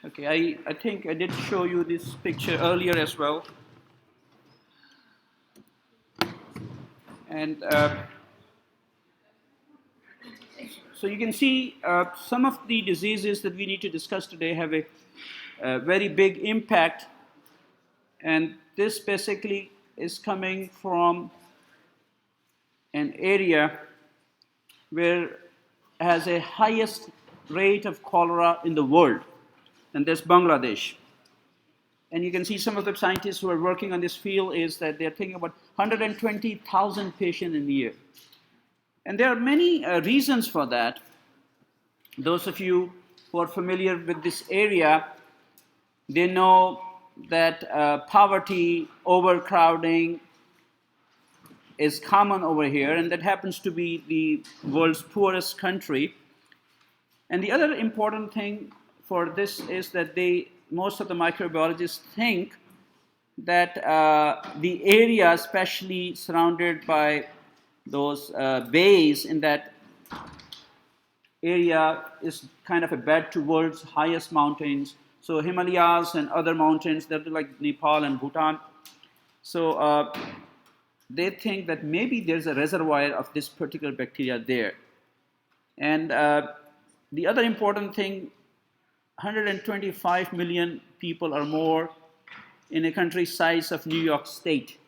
Okay, I think I did show you this picture earlier as well. And so you can see some of the diseases that we need to discuss today have a very big impact. And this basically is coming from an area where has a highest rate of cholera in the world, and that's Bangladesh. And you can see some of the scientists who are working on this field is that they're thinking about 120,000 patients in a year. And there are many reasons for that. Those of you who are familiar with this area, they know that poverty, overcrowding is common over here, and that happens to be the world's poorest country. And the other important thing for this is that most of the microbiologists think that the area, especially surrounded by those bays in that area, is kind of a bed to world's highest mountains. So Himalayas and other mountains, they're like Nepal and Bhutan. So they think that maybe there's a reservoir of this particular bacteria there. And the other important thing, 125 million people or more in a country size of New York State.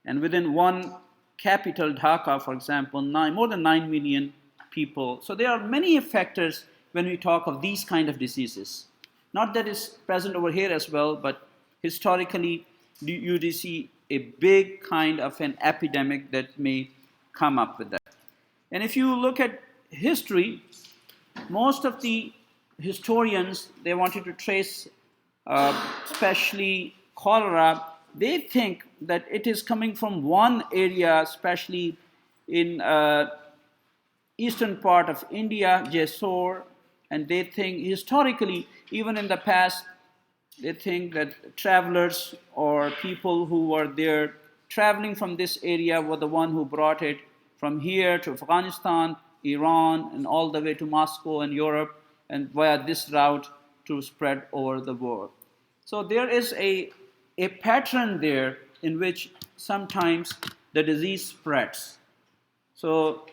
And within one capital, Dhaka, for example, more than 9 million people. So there are many factors when we talk of these kind of diseases. Not that it's present over here as well, but historically, you do see a big kind of an epidemic that may come up with that. And if you look at history, most of the historians, they wanted to trace, especially cholera, they think that it is coming from one area, especially in eastern part of India, Jessore, and they think historically, even in the past, they think that travelers or people who were there traveling from this area were the one who brought it from here to Afghanistan, Iran, and all the way to Moscow and Europe, and via this route to spread over the world. So there is a pattern there in which sometimes the disease spreads. So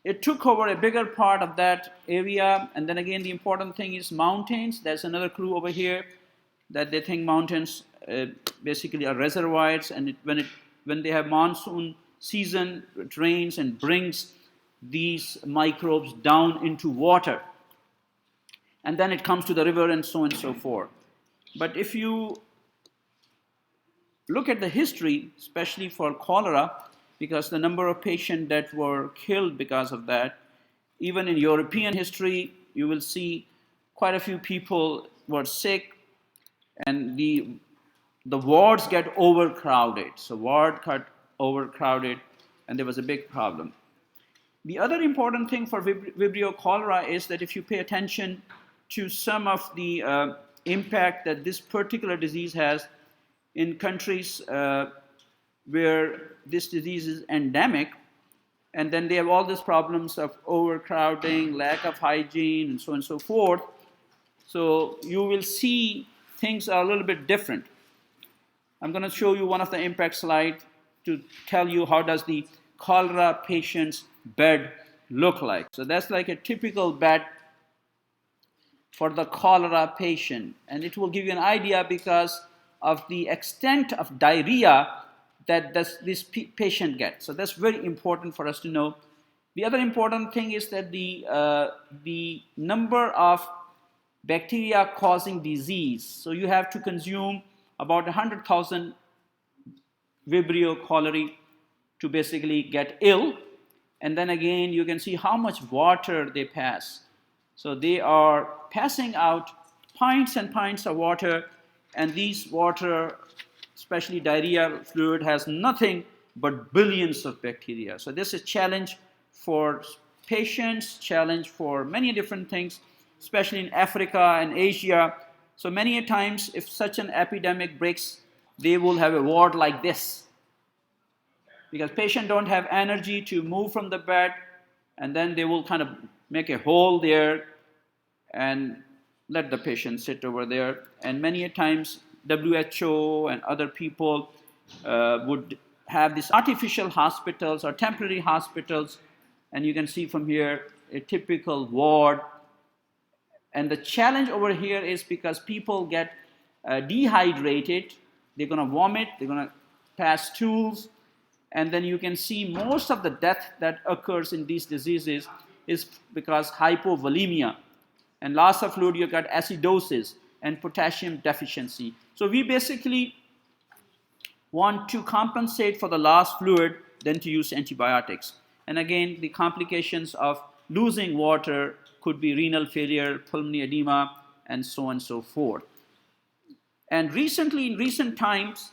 it took over a bigger part of that area. And then again, the important thing is mountains. There's another clue over here that they think mountains basically are reservoirs, and when they have monsoon season, it rains and brings these microbes down into water, and then it comes to the river and so on and so forth. But if you look at the history, especially for cholera, because the number of patients that were killed because of that, even in European history, you will see quite a few people were sick, and the wards get overcrowded. So ward got overcrowded, and there was a big problem. The other important thing for Vibrio cholera is that if you pay attention to some of the impact that this particular disease has in countries where this disease is endemic, and then they have all these problems of overcrowding, lack of hygiene, and so on and so forth. So you will see things are a little bit different. I'm going to show you one of the impact slides to tell you how does the cholera patient's bed look like. So that's like a typical bed for the cholera patient, and it will give you an idea because of the extent of diarrhea that this patient gets. So that's very important for us to know. The other important thing is that the number of bacteria causing disease. So you have to consume about 100,000 Vibrio cholerae to basically get ill. And then again, you can see how much water they pass. So they are passing out pints and pints of water, and these water, especially diarrhea fluid, has nothing but billions of bacteria. So this is a challenge for patients, challenge for many different things, especially in Africa and Asia. So many times, if such an epidemic breaks, they will have a ward like this, because patients don't have energy to move from the bed, and then they will kind of make a hole there, and let the patient sit over there. And many a times WHO and other people would have these artificial hospitals or temporary hospitals, and you can see from here a typical ward. And the challenge over here is because people get dehydrated, they're going to vomit, they're going to pass stools, and then you can see most of the death that occurs in these diseases is because hypovolemia. And loss of fluid, you've got acidosis and potassium deficiency. So we basically want to compensate for the lost fluid than to use antibiotics. And again, the complications of losing water could be renal failure, pulmonary edema, and so on and so forth. And recently, in recent times,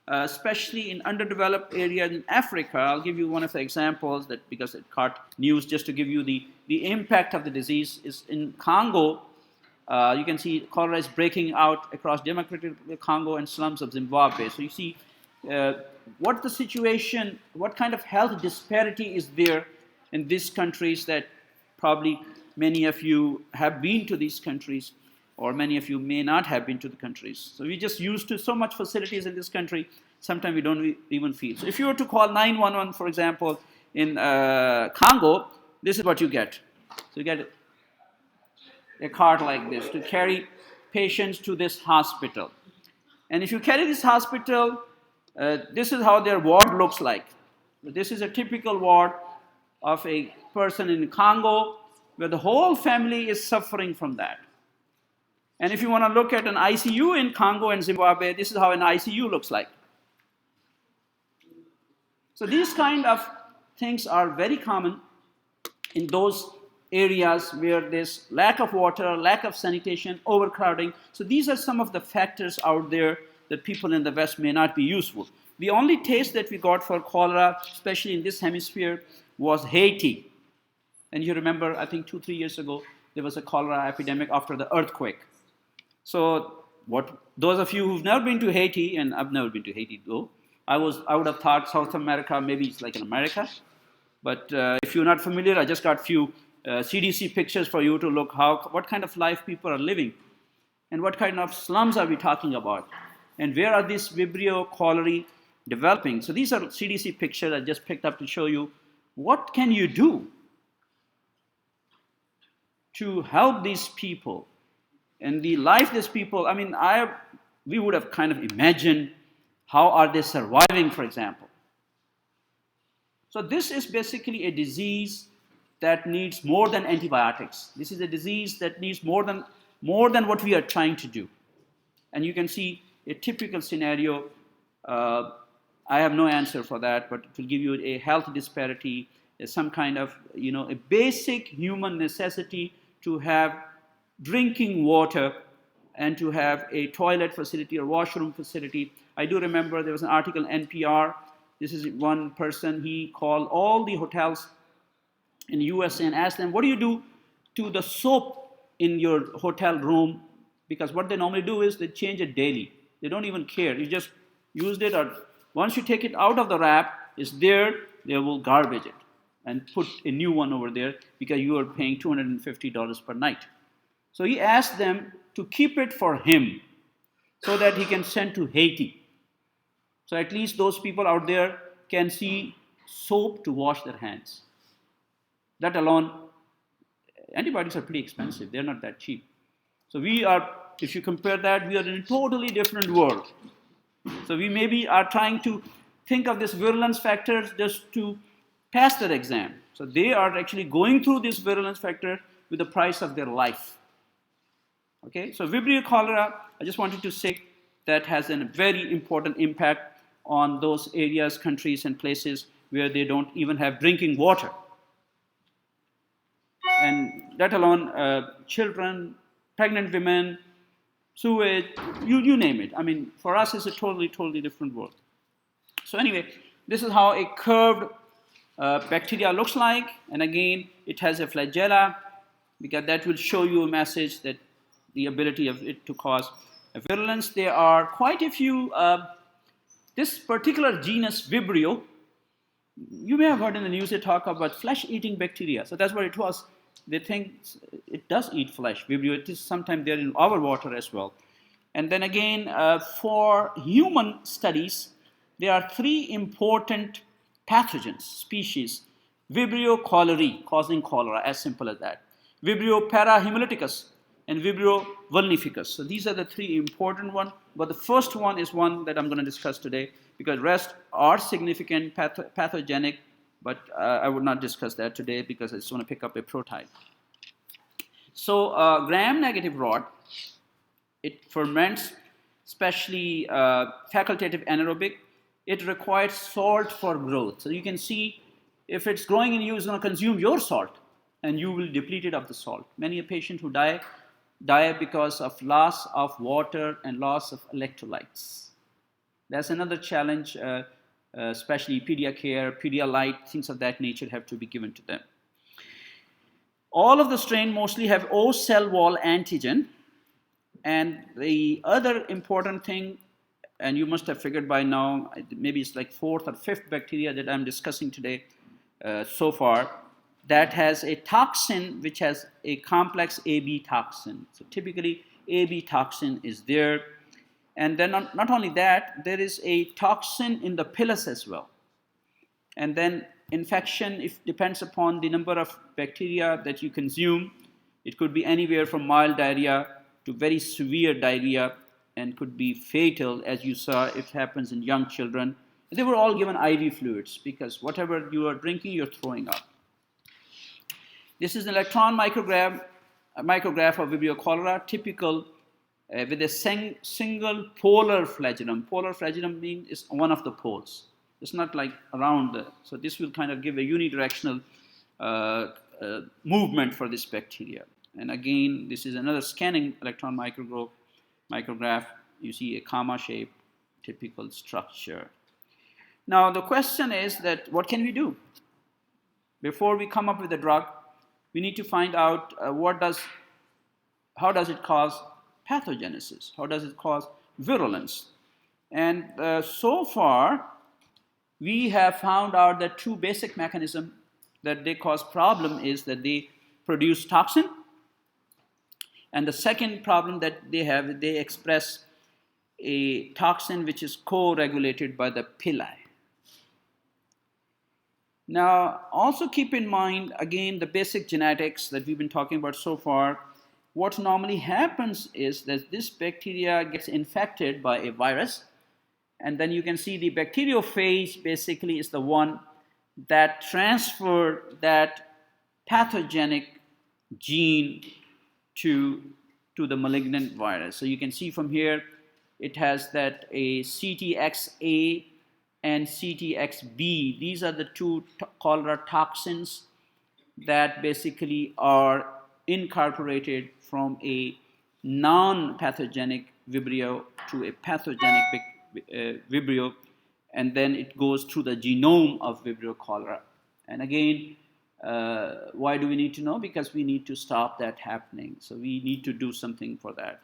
especially in underdeveloped areas in Africa, I'll give you one of the examples that because it caught news just to give you the impact of the disease is in Congo. You can see cholera is breaking out across Democratic Congo and slums of Zimbabwe. So you see what the situation, what kind of health disparity is there in these countries that probably many of you have been to these countries, or many of you may not have been to the countries. So we just used to so much facilities in this country, sometimes we don't even feel. So if you were to call 911, for example, in Congo, this is what you get. So you get a cart like this to carry patients to this hospital. And if you carry this hospital, this is how their ward looks like. This is a typical ward of a person in Congo where the whole family is suffering from that. And if you want to look at an ICU in Congo and Zimbabwe, this is how an ICU looks like. So these kind of things are very common in those areas where there's lack of water, lack of sanitation, overcrowding. So these are some of the factors out there that people in the West may not be useful. The only taste that we got for cholera, especially in this hemisphere, was Haiti. And you remember, I think 2-3 years ago, there was a cholera epidemic after the earthquake. So those of you who've never been to Haiti, and I've never been to Haiti though, I would have thought South America, maybe it's like in America. But if you're not familiar, I just got a few CDC pictures for you to look what kind of life people are living and what kind of slums are we talking about and where are these Vibrio Cholerae developing. So these are CDC pictures I just picked up to show you what can you do to help these people and the life these people, I mean, we would have kind of imagined how are they surviving, for example. So this is basically a disease that needs more than antibiotics. This is a disease that needs more than what we are trying to do. And you can see a typical scenario. I have no answer for that, but it will give you a health disparity, some kind of, a basic human necessity to have drinking water and to have a toilet facility or washroom facility. I do remember there was an article in NPR. This is one person, he called all the hotels in the USA and asked them, what do you do to the soap in your hotel room? Because what they normally do is they change it daily. They don't even care. You just used it, or once you take it out of the wrap, it's there, they will garbage it and put a new one over there because you are paying $250 per night. So he asked them to keep it for him so that he can send to Haiti. So at least those people out there can see soap to wash their hands. That alone, antibiotics are pretty expensive. They're not that cheap. So we are, if you compare that, we are in a totally different world. So we maybe are trying to think of this virulence factors just to pass their exam. So they are actually going through this virulence factor with the price of their life. Okay, so Vibrio cholera, I just wanted to say that has a very important impact on those areas, countries, and places where they don't even have drinking water. And let alone children, pregnant women, sewage, you name it. I mean, for us, it's a totally, totally different world. So anyway, this is how a curved bacteria looks like. And again, it has a flagella, because that will show you a message that the ability of it to cause a virulence. There are quite a few, this particular genus Vibrio, you may have heard in the news they talk about flesh-eating bacteria. So that's what it was. they think it does eat flesh. Vibrio, it is sometimes there in our water as well. And then again, for human studies, there are three important pathogens, species. Vibrio cholerae, causing cholera, as simple as that. Vibrio parahemolyticus and Vibrio vulnificus. So these are the three important ones. But the first one is one that I'm going to discuss today, because rest are significant pathogenic, but I would not discuss that today because I just want to pick up a prototype. So gram-negative rot, it ferments, especially facultative anaerobic. It requires salt for growth. So you can see if it's growing in you, it's going to consume your salt, and you will deplete it of the salt. Many a patient who die because of loss of water and loss of electrolytes. That's another challenge, especially Pediacare, Pedialyte, things of that nature have to be given to them. All of the strain mostly have O cell wall antigen. And the other important thing, and you must have figured by now, maybe it's like fourth or fifth bacteria that I'm discussing today so far, that has a toxin which has a complex AB toxin. So typically AB toxin is there. And then not only that, there is a toxin in the pilus as well. And then infection, if depends upon the number of bacteria that you consume. It could be anywhere from mild diarrhea to very severe diarrhea, and could be fatal, as you saw it happens in young children. They were all given IV fluids because whatever you are drinking, you're throwing up. This is an electron micrograph of Vibrio cholera, typical with a single polar flagellum. Polar flagellum means it's one of the poles. It's not like around so this will kind of give a unidirectional movement for this bacteria. And again, this is another scanning electron micrograph. You see a comma-shaped typical structure. Now the question is that what can we do? Before we come up with a drug, we need to find out how does it cause pathogenesis? How does it cause virulence? And so far, we have found out that two basic mechanisms that they cause problem is that they produce toxin. And the second problem that they have, they express a toxin which is co-regulated by the pili. Now, also keep in mind, again, the basic genetics that we've been talking about so far. What normally happens is that this bacteria gets infected by a virus, and then you can see the bacteriophage basically is the one that transfer that pathogenic gene to the malignant virus. So you can see from here, it has that a CTXA and CTXB. These are the two cholera toxins that basically are incorporated from a non-pathogenic Vibrio to a pathogenic Vibrio, and then it goes through the genome of Vibrio cholera. And again, why do we need to know? Because we need to stop that happening. So we need to do something for that.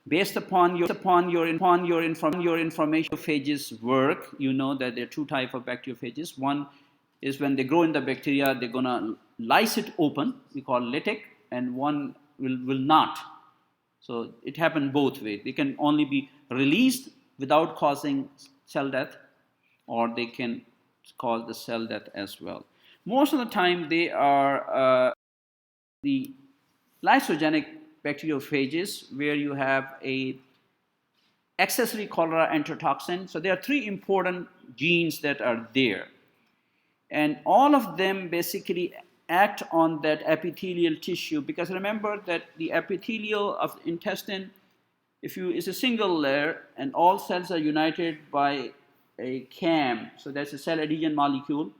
Based upon your informatiophages work, you know that there are two types of bacteriophages. One is when they grow in the bacteria, they're going to lyse it open, we call lytic, and one will not. So it happens both ways. They can only be released without causing cell death, or they can cause the cell death as well. Most of the time, they are the lysogenic bacteriophages, where you have a accessory cholera enterotoxin. So there are three important genes that are there. And all of them basically act on that epithelial tissue, because remember that the epithelial of the intestine, is a single layer, and all cells are united by a CAM. So that's a cell adhesion molecule.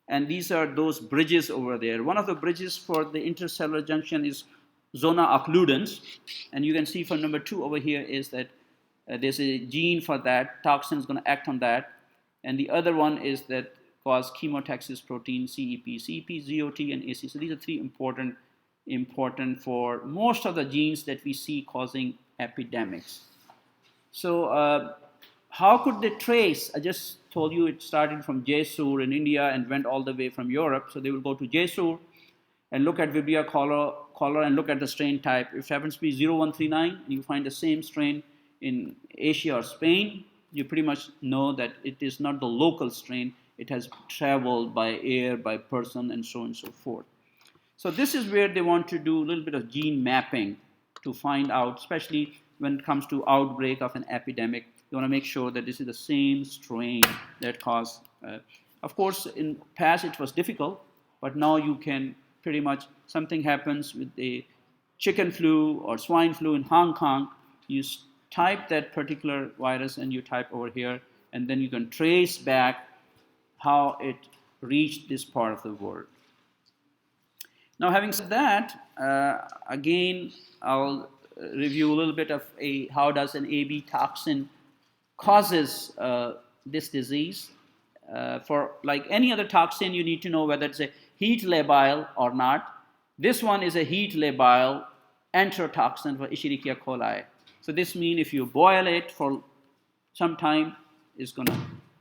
And these are those bridges over there. One of the bridges for the intercellular junction is zona occludens, and you can see from number 2 over here is that there's a gene for that. Toxin is going to act on that, and the other one is that cause chemotaxis protein CEP, ZOT, and AC. So these are three important for most of the genes that we see causing epidemics. So how could they trace? I just told you it started from Jaisur in India and went all the way from Europe. So they will go to Jaisur. and look at Vibrio cholera and look at the strain type. If it happens to be 0139 and you find the same strain in Asia or Spain, you pretty much know that it is not the local strain. It has traveled by air, by person, and so on and so forth. So this is where they want to do a little bit of gene mapping to find out, especially when it comes to outbreak of an epidemic. You want to make sure that this is the same strain that caused. Of course, in past it was difficult, but now you can pretty much, something happens with the chicken flu or swine flu in Hong Kong, you type that particular virus and you type over here, and then you can trace back how it reached this part of the world. Now, having said that, again, I'll review a little bit of how does an AB toxin causes this disease. For like any other toxin, you need to know whether it's a heat labile or not. This one is a heat labile enterotoxin for Escherichia coli. So this means if you boil it for some time, it's going to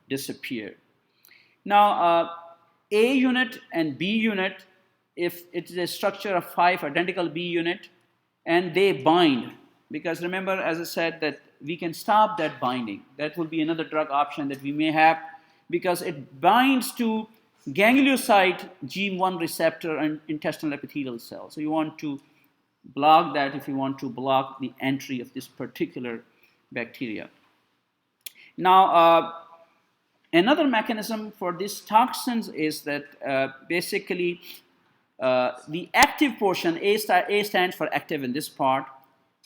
disappear. Now, A unit and B unit, if it is a structure of 5 identical B unit, and they bind, because remember, as I said, that we can stop that binding. That will be another drug option that we may have, because it binds to ganglioside G1 receptor and intestinal epithelial cell. So you want to block that if you want to block the entry of this particular bacteria. Now, another mechanism for these toxins is that basically the active portion, A stands for active in this part,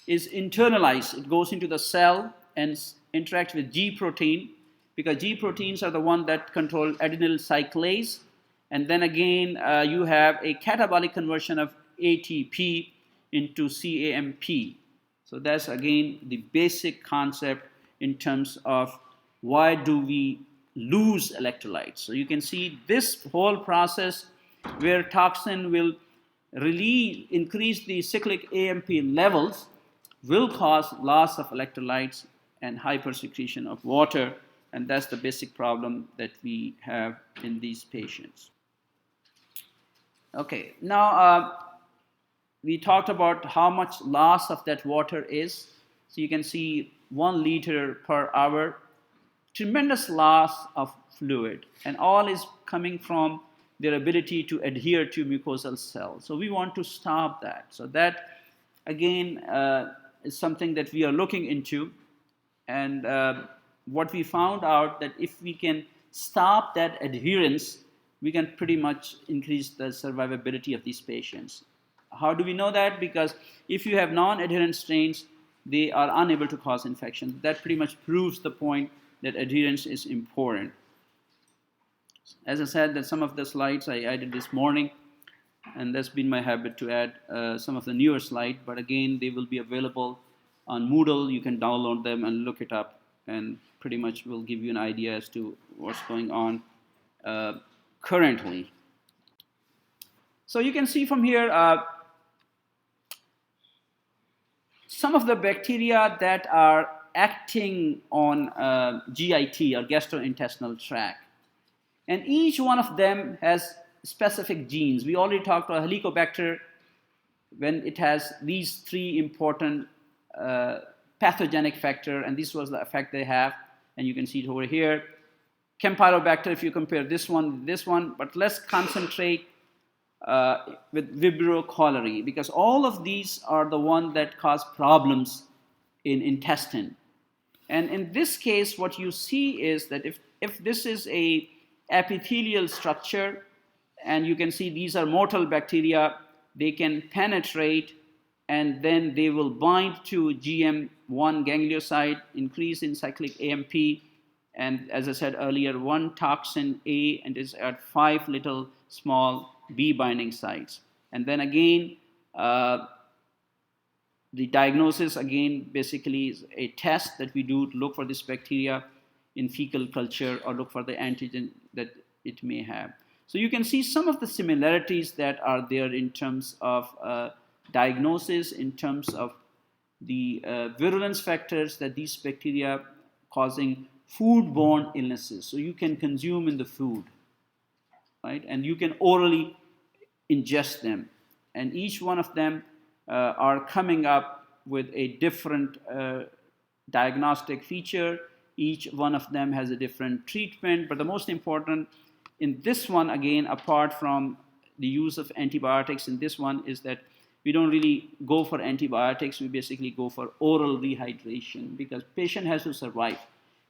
is internalized. It goes into the cell and interacts with G protein, because G proteins are the one that control adenyl cyclase. And then again, you have a catabolic conversion of ATP into CAMP. So that's again the basic concept in terms of why do we lose electrolytes. So you can see this whole process where toxin will increase the cyclic AMP levels will cause loss of electrolytes and hypersecretion of water, and that's the basic problem that we have in these patients. Okay, now we talked about how much loss of that water is. So you can see 1 liter per hour, tremendous loss of fluid, and all is coming from their ability to adhere to mucosal cells. So we want to stop that. So that, again, is something that we are looking into. And what we found out that if we can stop that adherence, we can pretty much increase the survivability of these patients. How do we know that? Because if you have non-adherent strains, they are unable to cause infection. That pretty much proves the point that adherence is important. As I said, that some of the slides I added this morning, and that's been my habit to add some of the newer slides, but again, they will be available on Moodle. You can download them and look it up, and pretty much will give you an idea as to what's going on currently. So you can see from here some of the bacteria that are acting on GIT or gastrointestinal tract. And each one of them has specific genes. We already talked about Helicobacter when it has these 3 important pathogenic factor, and this was the effect they have, and you can see it over here. Campylobacter, if you compare this one with this one, but let's concentrate with Vibrio cholera, because all of these are the ones that cause problems in intestine. And in this case, what you see is that if this is a epithelial structure, and you can see these are mortal bacteria, they can penetrate and then they will bind to GM1 ganglioside, increase in cyclic AMP, and as I said earlier, 1 toxin A and is at 5 little small B binding sites. And then again, the diagnosis again basically is a test that we do to look for this bacteria in fecal culture or look for the antigen that it may have. So you can see some of the similarities that are there in terms of diagnosis, in terms of the virulence factors that these bacteria causing foodborne illnesses. So you can consume in the food, right? And you can orally ingest them. and each one of them are coming up with a different diagnostic feature. Each one of them has a different treatment, but the most important in this one, again, apart from the use of antibiotics in this one, is that we don't really go for antibiotics. We basically go for oral rehydration because patient has to survive.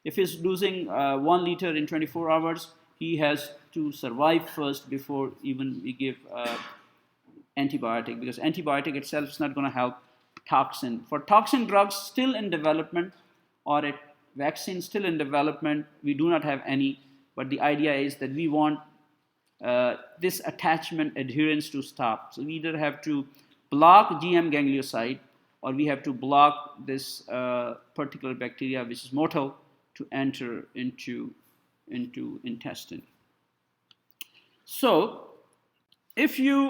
If he's losing 1 liter in 24 hours, he has to survive first before even we give antibiotic, because antibiotic itself is not going to help toxin. For toxin drugs still in development or a vaccine still in development, we do not have any, but the idea is that we want this attachment adherence to stop. So we either have to block GM ganglioside or we have to block this particular bacteria which is mortal to enter into intestine. So if you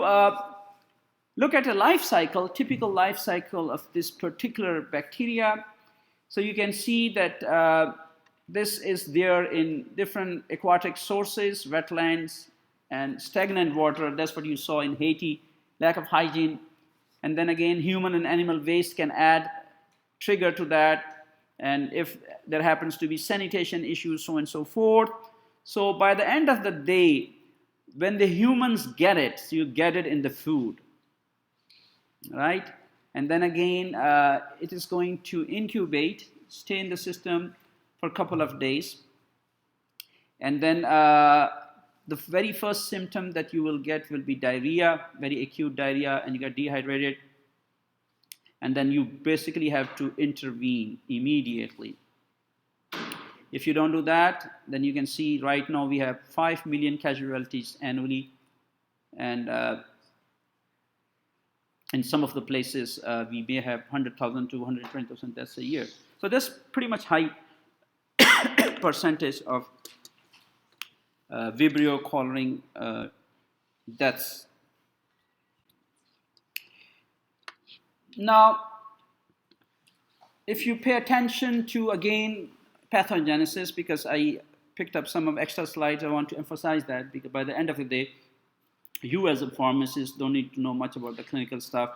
look at a life cycle, typical life cycle of this particular bacteria, so you can see that this is there in different aquatic sources, wetlands and stagnant water. That's what you saw in Haiti, lack of hygiene. And then again, human and animal waste can add trigger to that. And if there happens to be sanitation issues, so on and so forth. So by the end of the day, when the humans get it, so you get it in the food, right? And then again, it is going to incubate, stay in the system for a couple of days. And then the very first symptom that you will get will be diarrhea, very acute diarrhea, and you get dehydrated. And then you basically have to intervene immediately. If you don't do that, then you can see right now we have 5 million casualties annually. And in some of the places, we may have 100,000 to 120,000 deaths a year. So that's pretty much high percentage of Vibrio cholera deaths. Now, if you pay attention to, again, pathogenesis, because I picked up some of extra slides, I want to emphasize that, because by the end of the day, you as a pharmacist don't need to know much about the clinical stuff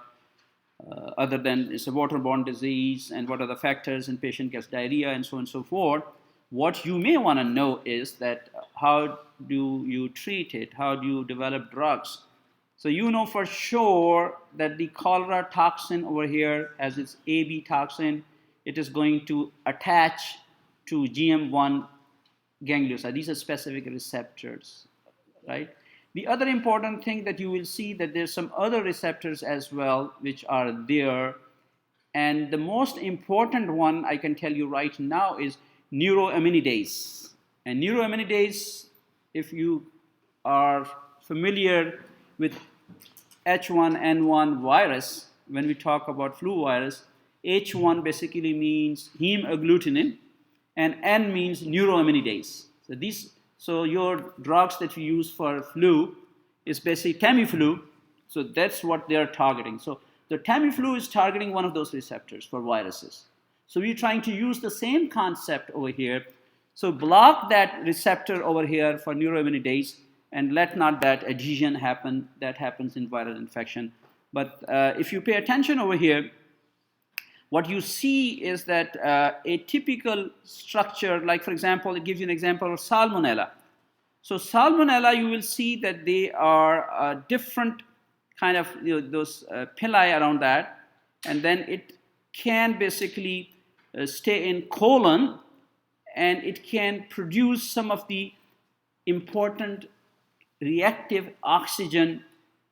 other than it's a waterborne disease and what are the factors and patient gets diarrhea and so on and so forth. What you may want to know is that how do you treat it? How do you develop drugs? So you know for sure that the cholera toxin over here, as its AB toxin, it is going to attach to GM1 ganglioside. These are specific receptors, right? The other important thing that you will see that there's some other receptors as well which are there. And the most important one I can tell you right now is neuroaminidase. And neuroaminidase, if you are familiar with H1N1 virus, when we talk about flu virus, H1 basically means heme agglutinin and N means neuroaminidase. So your drugs that you use for flu is basically Tamiflu. So that's what they're targeting. So the Tamiflu is targeting one of those receptors for viruses. So we're trying to use the same concept over here. So block that receptor over here for neuroaminidase and let not that adhesion happen that happens in viral infection. But if you pay attention over here, what you see is that a typical structure, like for example, it gives you an example of salmonella. So salmonella, you will see that they are different kind of those pili around that, and then it can basically stay in colon, and it can produce some of the important reactive oxygen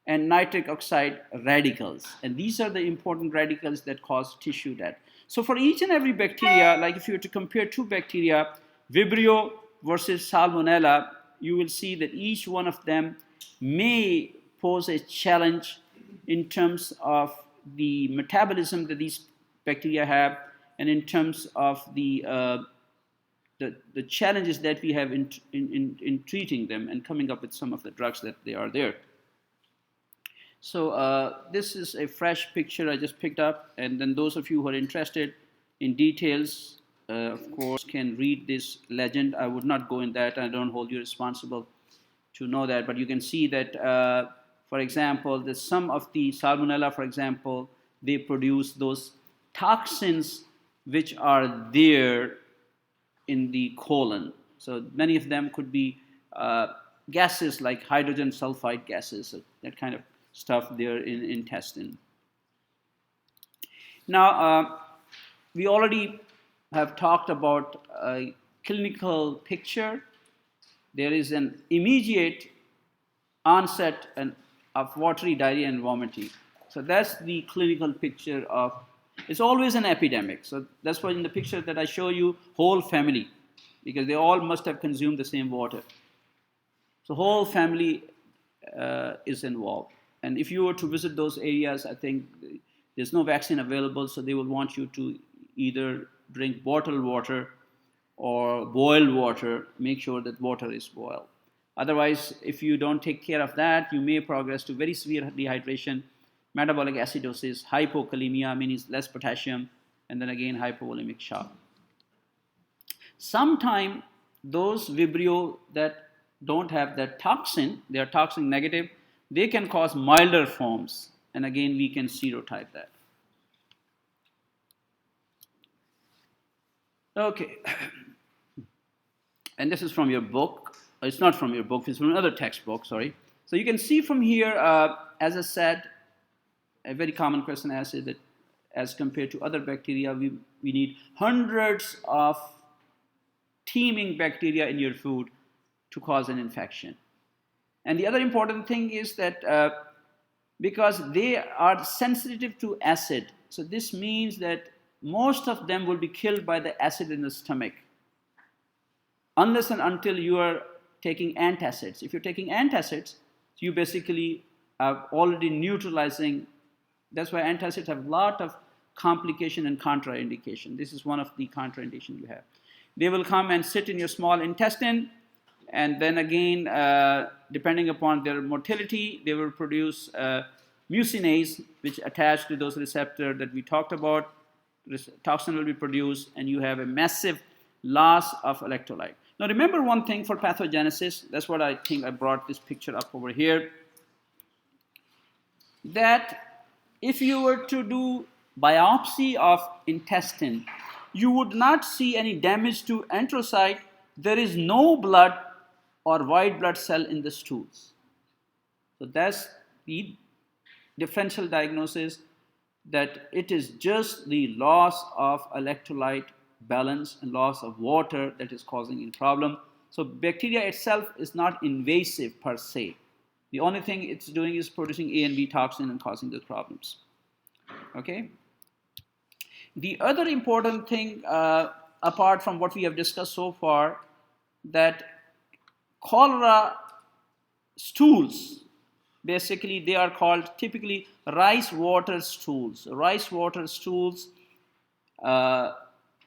and nitric oxide radicals. And these are the important radicals that cause tissue death. So for each and every bacteria, like if you were to compare two bacteria, Vibrio versus Salmonella, you will see that each one of them may pose a challenge in terms of the metabolism that these bacteria have and in terms of the challenges that we have in treating them and coming up with some of the drugs that they are there. So this is a fresh picture I just picked up, and then those of you who are interested in details, of course, can read this legend. I would not go in that. I don't hold you responsible to know that, but you can see that For example, some of the Salmonella, for example, they produce those toxins which are there in the colon. So many of them could be gases like hydrogen sulfide gases, so that kind of stuff there in intestine. Now, we already have talked about a clinical picture. There is an immediate onset of watery diarrhea and vomiting. So that's the clinical picture of, it's always an epidemic. So that's why in the picture that I show you, whole family, because they all must have consumed the same water. So whole family is involved. And if you were to visit those areas, I think there's no vaccine available, so they will want you to either drink bottled water or boiled water, make sure that water is boiled. Otherwise, if you don't take care of that, you may progress to very severe dehydration, metabolic acidosis, hypokalemia, meaning less potassium, and then again hypovolemic shock. Sometimes those Vibrio that don't have that toxin, they are toxin negative, they can cause milder forms, and again we can serotype that. Okay, and this is from your book. It's not from your book, it's from another textbook, sorry. So you can see from here, as I said, a very common question asked is that as compared to other bacteria, we need hundreds of teeming bacteria in your food to cause an infection. And the other important thing is that because they are sensitive to acid, so this means that most of them will be killed by the acid in the stomach, unless and until you are taking antacids. If you're taking antacids, you basically are already neutralizing. That's why antacids have a lot of complication and contraindication. This is one of the contraindications you have. They will come and sit in your small intestine, and then again, depending upon their motility, they will produce mucinase, which attach to those receptors that we talked about. Toxin will be produced, and you have a massive loss of electrolyte. Now remember one thing for pathogenesis, that's what I think I brought this picture up over here, that if you were to do biopsy of intestine, you would not see any damage to enterocyte. There is no blood or white blood cell in the stools. So that's the differential diagnosis, that it is just the loss of electrolyte balance and loss of water that is causing a problem. So bacteria itself is not invasive per se. The only thing it's doing is producing A and B toxin and causing those problems. Okay. The other important thing, apart from what we have discussed so far, that cholera stools, basically they are called typically rice water stools. Rice water stools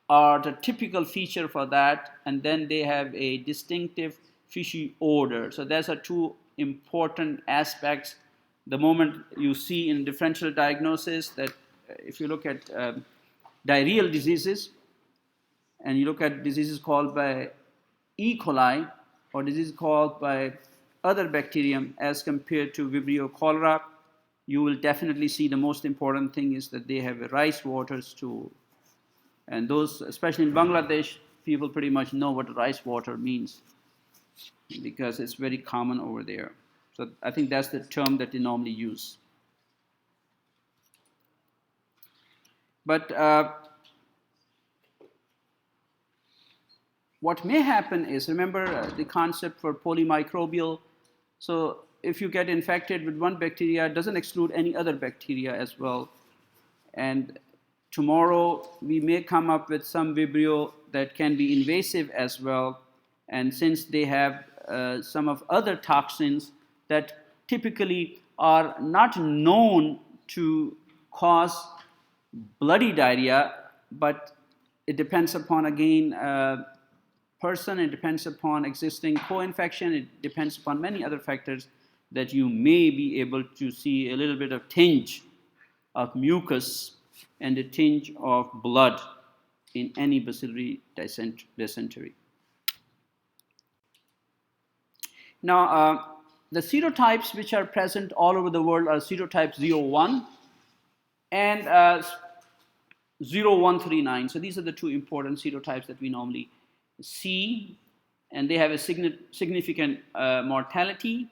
are the typical feature for that, and then they have a distinctive fishy odor. So those are two important aspects. The moment you see in differential diagnosis that if you look at diarrheal diseases and you look at diseases caused by E. coli or diseases caused by other bacterium as compared to Vibrio cholera, you will definitely see the most important thing is that they have a rice water stool. And those, especially in Bangladesh, people pretty much know what rice water means because it's very common over there. So I think that's the term that they normally use. But what may happen is, remember the concept for polymicrobial. So if you get infected with one bacteria, it doesn't exclude any other bacteria as well. And tomorrow we may come up with some Vibrio that can be invasive as well. And since they have some of other toxins that typically are not known to cause bloody diarrhea, but it depends upon, again, person, it depends upon existing co-infection, it depends upon many other factors that you may be able to see a little bit of tinge of mucus and a tinge of blood in any bacillary dysentery. Now, the pseudotypes which are present all over the world are pseudotype 01 and 0139. So these are the two important pseudotypes that we normally see, and they have a significant mortality.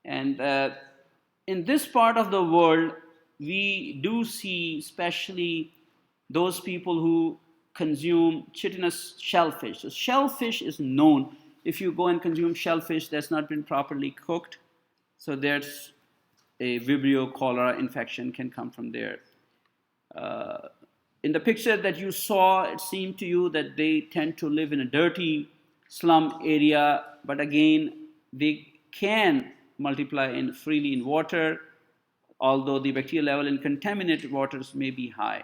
And in this part of the world, we do see especially those people who consume chitinous shellfish. So shellfish is known. If you go and consume shellfish that's not been properly cooked, so there's a Vibrio cholera infection can come from there. In the picture that you saw, it seemed to you that they tend to live in a dirty slum area, but again, they can multiply freely in water, although the bacterial level in contaminated waters may be high.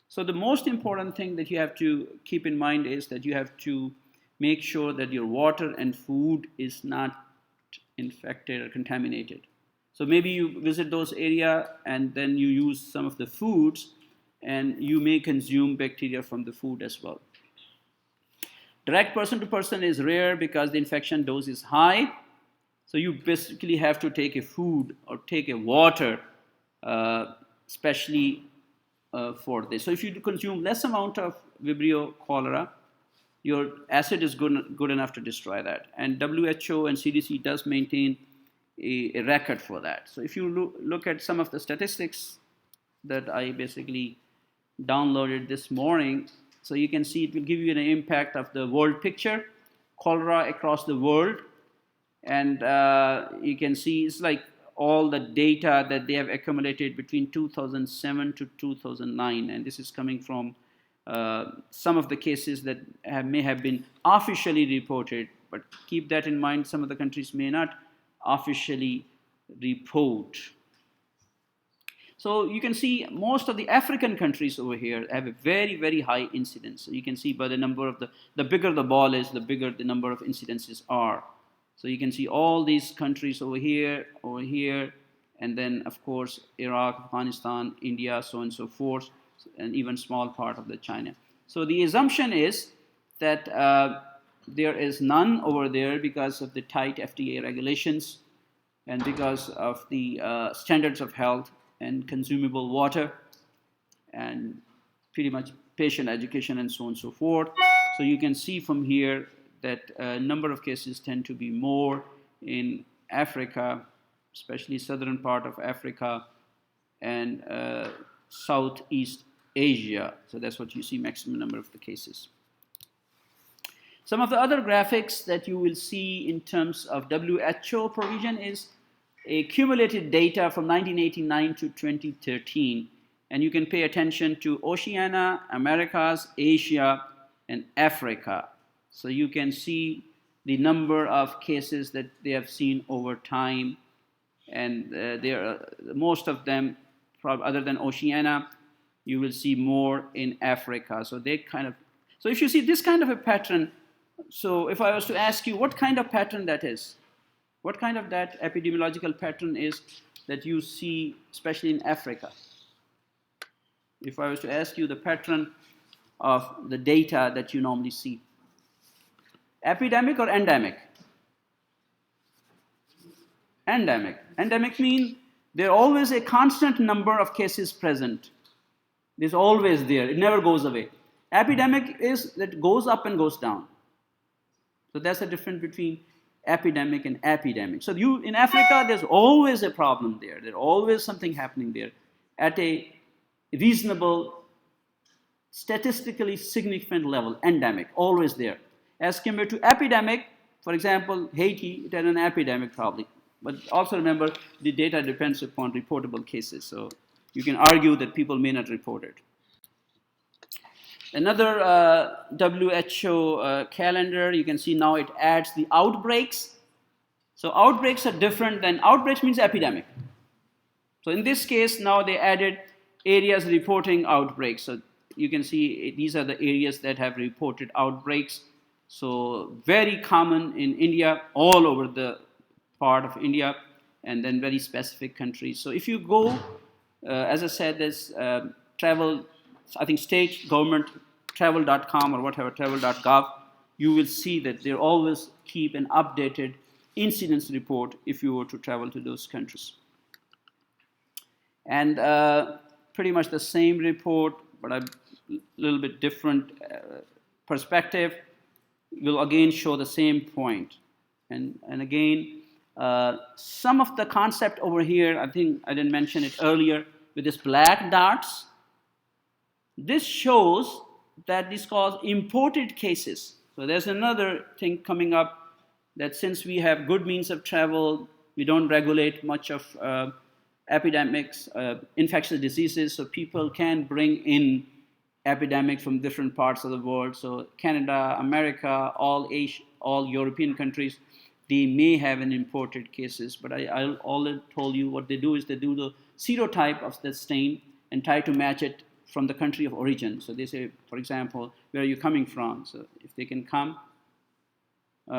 So the most important thing that you have to keep in mind is that you have to make sure that your water and food is not infected or contaminated. So maybe you visit those areas and then you use some of the foods, and you may consume bacteria from the food as well. Direct person to person is rare because the infection dose is high. So you basically have to take a food or take a water, especially for this. So if you consume less amount of Vibrio cholera, your acid is good enough to destroy that. And WHO and CDC does maintain a record for that. So if you look at some of the statistics that I basically downloaded this morning, so you can see it will give you an impact of the world picture, cholera across the world. And you can see it's like all the data that they have accumulated between 2007 to 2009. And this is coming from some of the cases that may have been officially reported. But keep that in mind, some of the countries may not officially report. So you can see most of the African countries over here have a very, very high incidence. So you can see by the number of the bigger the ball is, the bigger the number of incidences are. So you can see all these countries over here, and then of course Iraq, Afghanistan, India, so on and so forth, and even small part of the China. So the assumption is that there is none over there because of the tight FDA regulations and because of the standards of health and consumable water and pretty much patient education and so on and so forth. So you can see from here that a number of cases tend to be more in Africa, especially southern part of Africa and Southeast Asia. So that's what you see, maximum number of the cases. Some of the other graphics that you will see in terms of WHO provision is a cumulative data from 1989 to 2013. And you can pay attention to Oceania, Americas, Asia, and Africa. So you can see the number of cases that they have seen over time. And most of them, other than Oceania, you will see more in Africa. So so if you see this kind of a pattern, so if I was to ask you what kind of pattern that is, what kind of that epidemiological pattern is that you see, especially in Africa? If I was to ask you the pattern of the data that you normally see, epidemic or endemic? Endemic. Endemic means there are always a constant number of cases present. It's always there. It never goes away. Epidemic is that goes up and goes down. So that's the difference between epidemic and epidemic. So in Africa, there's always a problem there. There's always something happening there at a reasonable, statistically significant level, endemic, always there. As compared to epidemic, for example, Haiti, it had an epidemic probably. But also remember, the data depends upon reportable cases. So you can argue that people may not report it. Another WHO calendar, you can see now it adds the outbreaks. So outbreaks are different than, outbreaks means epidemic. So in this case, now they added areas reporting outbreaks. So you can see these are the areas that have reported outbreaks. So very common in India, all over the part of India, and then very specific countries. So if you go, as I said, there's travel, I think state government travel.com or whatever, travel.gov, you will see that they always keep an updated incidence report if you were to travel to those countries. And pretty much the same report, but a little bit different perspective, will again show the same point. And again, some of the concept over here, I think I didn't mention it earlier, with this black dots, this shows that this cause imported cases. So there's another thing coming up, that since we have good means of travel, we don't regulate much of epidemics, infectious diseases, so people can bring in epidemic from different parts of the world. So Canada, America, all Asia, all European countries, they may have an imported cases, but I already told you what they do is they do the serotype of the stain and try to match it from the country of origin. So they say, for example, where are you coming from? So if they can come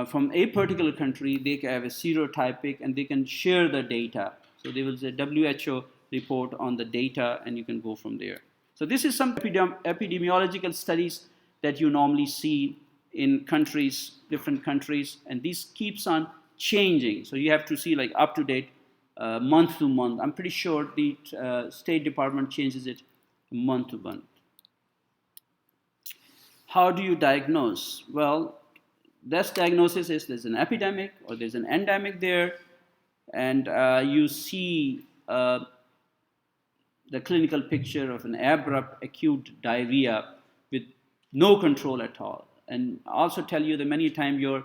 from a particular country, they can have a serotypic and they can share the data. So they will say WHO report on the data and you can go from there. So this is some epidemiological studies that you normally see in countries, different countries, and this keeps on changing. So you have to see like up to date, month to month. I'm pretty sure the State Department changes it month to month. How do you diagnose? Well, best diagnosis is there's an epidemic or there's an endemic there, and you see the clinical picture of an abrupt acute diarrhea with no control at all. And also tell you that many times your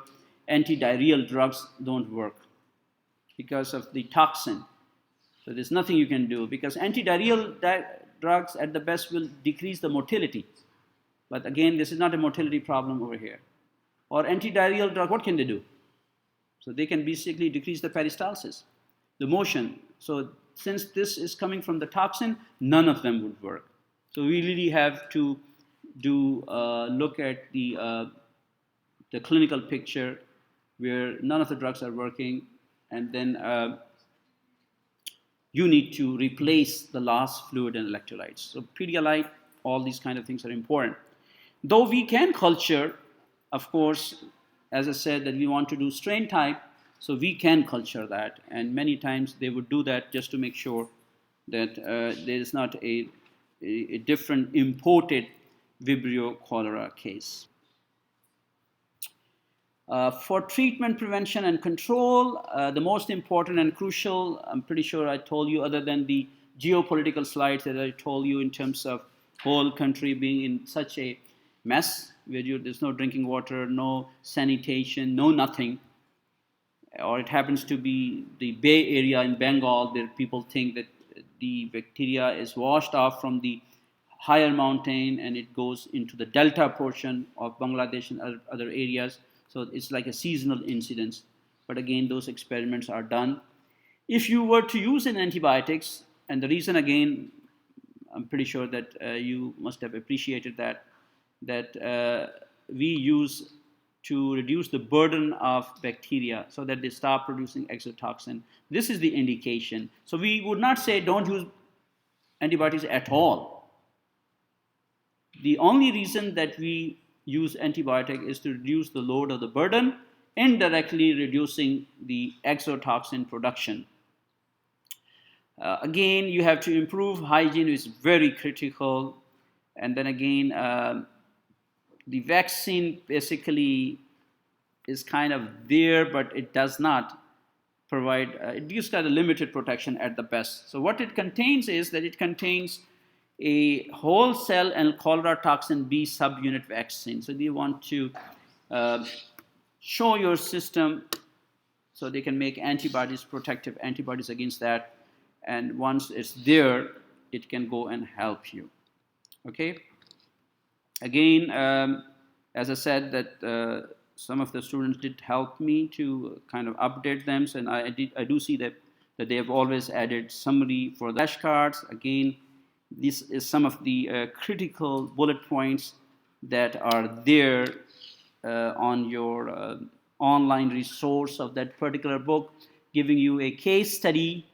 antidiarrheal drugs don't work because of the toxin. So there's nothing you can do because antidiarrheal drugs at the best will decrease the motility. But again, this is not a motility problem over here. Or antidiarrheal drug, what can they do? So they can basically decrease the peristalsis, the motion. So since this is coming from the toxin, none of them would work. So we really have to look at the clinical picture where none of the drugs are working, and then you need to replace the lost fluid and electrolytes. So Pedialyte, all these kind of things are important. Though we can culture, of course, as I said, that we want to do strain type, so we can culture that, and many times they would do that just to make sure that there is not a different imported Vibrio cholera case. For treatment, prevention, and control, the most important and crucial, I'm pretty sure I told you, other than the geopolitical slides that I told you in terms of whole country being in such a mess, where there's no drinking water, no sanitation, no nothing, or it happens to be the Bay Area in Bengal, where people think that the bacteria is washed off from the higher mountain and it goes into the delta portion of Bangladesh and other areas. So it's like a seasonal incidence. But again, those experiments are done. If you were to use an antibiotics, and the reason again, I'm pretty sure that you must have appreciated that we use to reduce the burden of bacteria so that they stop producing exotoxin. This is the indication. So we would not say don't use antibiotics at all. The only reason that we use antibiotic is to reduce the load of the burden, indirectly reducing the exotoxin production. Again, you have to improve hygiene, is very critical. And then again, the vaccine basically is kind of there, but it does not provide, it gives kind of limited protection at the best. So what it contains is that it contains a whole cell and cholera toxin B subunit vaccine. So you want to show your system so they can make antibodies, protective antibodies against that. And once it's there, it can go and help you. Okay. Again, as I said, that some of the students did help me to kind of update them, and I do see that they have always added summary for the flashcards. Again, this is some of the critical bullet points that are there on your online resource of that particular book, giving you a case study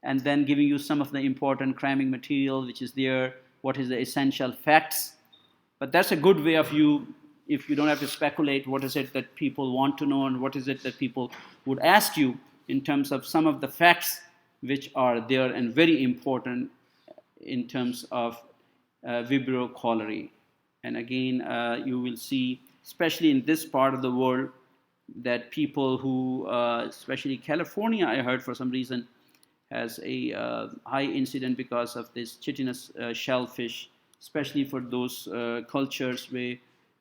and then giving you some of the important cramming material which is there, what is the essential facts. But that's a good way of you if you don't have to speculate what is it that people want to know and what is it that people would ask you in terms of some of the facts which are there and very important in terms of Vibrio cholerae. And again, you will see, especially in this part of the world, that people who, especially California, I heard for some reason, has a high incident because of this chitinous shellfish, especially for those cultures where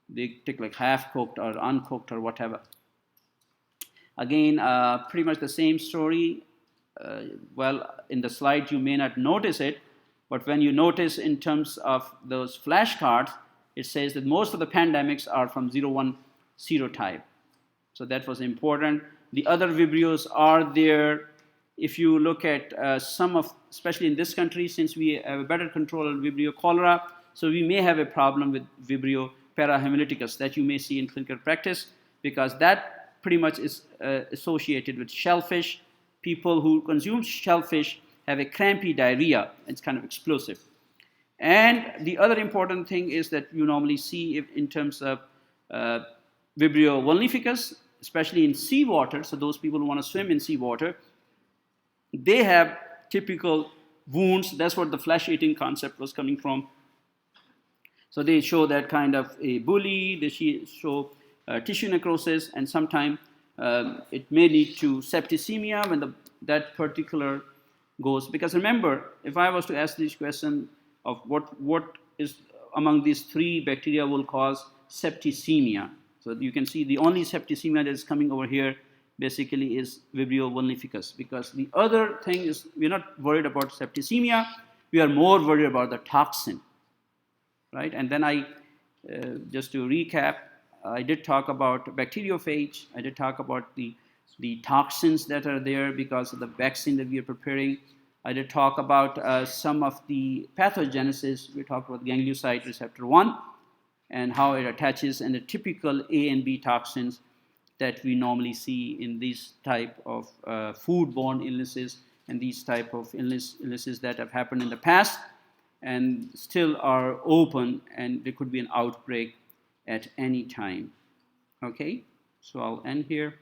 they take like half-cooked or uncooked or whatever. Again, pretty much the same story. Well, in the slide you may not notice it, but when you notice in terms of those flashcards, it says that most of the pandemics are from 01 serotype. So that was important. The other Vibrios are there. If you look at some of, especially in this country, since we have a better control of Vibrio cholera, so we may have a problem with Vibrio parahemolyticus that you may see in clinical practice, because that pretty much is associated with shellfish. People who consume shellfish have a crampy diarrhea. It's kind of explosive. And the other important thing is that you normally see if in terms of Vibrio vulnificus, especially in seawater, so those people who want to swim in seawater, they have typical wounds. That's what the flesh-eating concept was coming from. So they show that kind of a bully, they show tissue necrosis, and sometimes it may lead to septicemia when that particular goes. Because remember, if I was to ask this question of what is among these three bacteria will cause septicemia, so you can see the only septicemia that is coming over here basically is Vibrio vulnificus, because the other thing is we're not worried about septicemia, we are more worried about the toxin, right? And then just to recap, I did talk about bacteriophage, I did talk about the toxins that are there because of the vaccine that we are preparing. I did talk about some of the pathogenesis. We talked about ganglioside receptor 1 and how it attaches, and the typical A and B toxins that we normally see in these type of foodborne illnesses and these type of illnesses that have happened in the past and still are open, and there could be an outbreak at any time. Okay, so I'll end here.